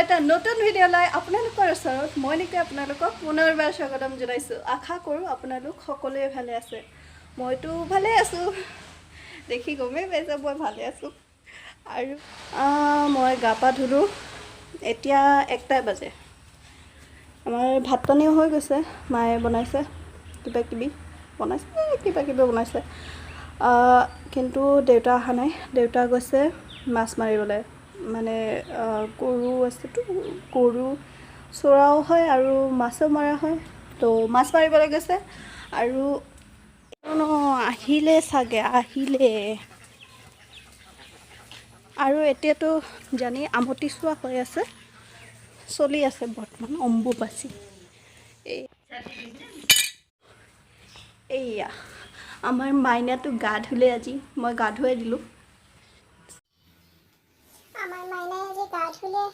এটা নতুন ভিডিও লৈ আপোনালোকৰ ওচৰত মই নিকু আপোনালোকক পুনৰবাৰ স্বাগতম জনাইছোঁ আশা কৰোঁ আপোনালোক সকলোৱে ভালে আছে মইতো ভালে আছোঁ দেখি গমেই পাইছে মই ভালে আছোঁ আৰু মই গা পা ধুলোঁ এতিয়া 1টা বাজে আমাৰ ভাত পানীও হৈ গৈছে মায়ে বনাইছে কিবা কিবি বনাইছে কিন্তু দেউতা অহা নাই দেউতা গৈছে মাছ মাৰিবলৈ মানে গৰু আছেতো গৰু চৰাও হয় আৰু মাছো মৰা হয় তো মাছ মাৰিবলৈ গৈছে আৰু আহিলে চাগে আৰু এতিয়াতো জানি আমতি চোৱা হৈ আছে চলি আছে বৰ্তমান অম্বুবাচী এইয়া আমাৰ মাইনাটো গা ধুলে আজি মই গা ধুৱাই দিলোঁ আমাৰ মাইনাই আজি গা ধুলে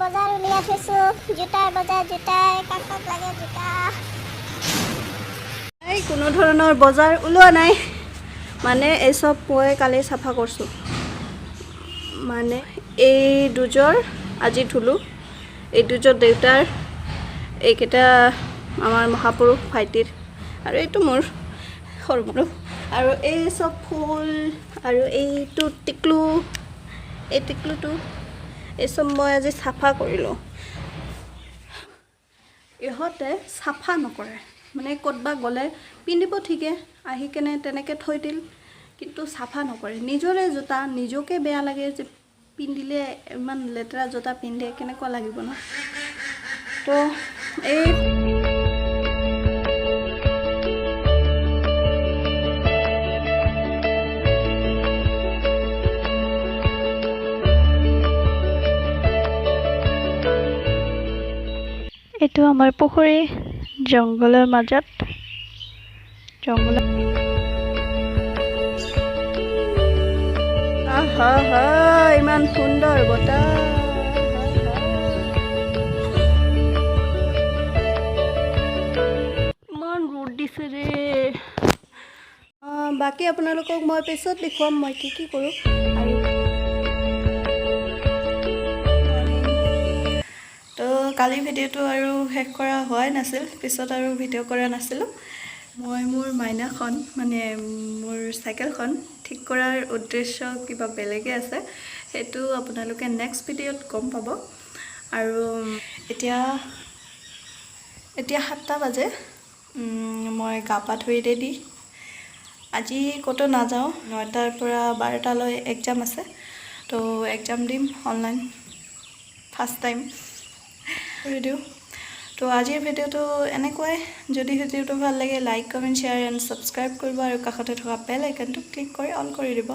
বজাৰ উলিয়াই থৈছোঁ জোতাৰ বজাৰ জোতাই কাষত লাগে জোতা এই কোনো ধৰণৰ বজাৰ ওলোৱা নাই মানে এই সব মই কালি চাফা কৰিছোঁ মানে এই দুযোৰ আজি ধুলোঁ এই দুযোৰ দেউতাৰ এইকেইটা আমাৰ মহাপুৰুষ ভাইটিৰ আৰু এইটো মোৰ সৰু আৰু এই সব ফুল আৰু এইটো টিকলু এই টিকলুটো এই সব মই আজি চাফা কৰিলোঁ ইহঁতে চাফা নকৰে মানে ক'তবা গ'লে পিন্ধিব ঠিকে আহি কেনে তেনেকৈ থৈ দিল কিন্তু চাফা নকৰে নিজৰে জোতা নিজকে বেয়া লাগে যে পিন্ধিলে ইমান লেতেৰা জোতা পিন্ধে কেনেকুৱা লাগিব ন তো এই এইটো আমাৰ পুখুৰী জংঘলৰ মাজত ইমান সুন্দৰ বতাহ ইমান ৰ'দ দিছে ৰে বাকী আপোনালোকক মই পিছত দেখুৱাম মই কি কৰোঁ আৰু তো কালি ভিডিঅ'টো আৰু শেষ কৰা হোৱাই নাছিল পিছত আৰু ভিডিঅ' কৰা নাছিলোঁ মই মোৰ মাইনাখন মানে মোৰ চাইকেলখন ঠিক কৰাৰ উদ্দেশ্য কিবা বেলেগে আছে সেইটো আপোনালোকে নেক্সট ভিডিঅ'ত গম পাব আৰু এতিয়া 7টা বাজে মই গা পা ধুই ৰেডি আজি ক'তো নাযাওঁ 9টাৰ পৰা 12টালৈ এক্সাম আছে তো এক্সাম দিম অনলাইন ফাৰ্ষ্ট টাইম কৰি দিওঁ তো আজিৰ ভিডিঅ'টো এনেকুৱাই যদি ভিডিঅ'টো ভাল লাগে like comment share and subscribe কৰিব আৰু কাষতে থকা বেল আইকনটো ক্লিক কৰি অল কৰি দিব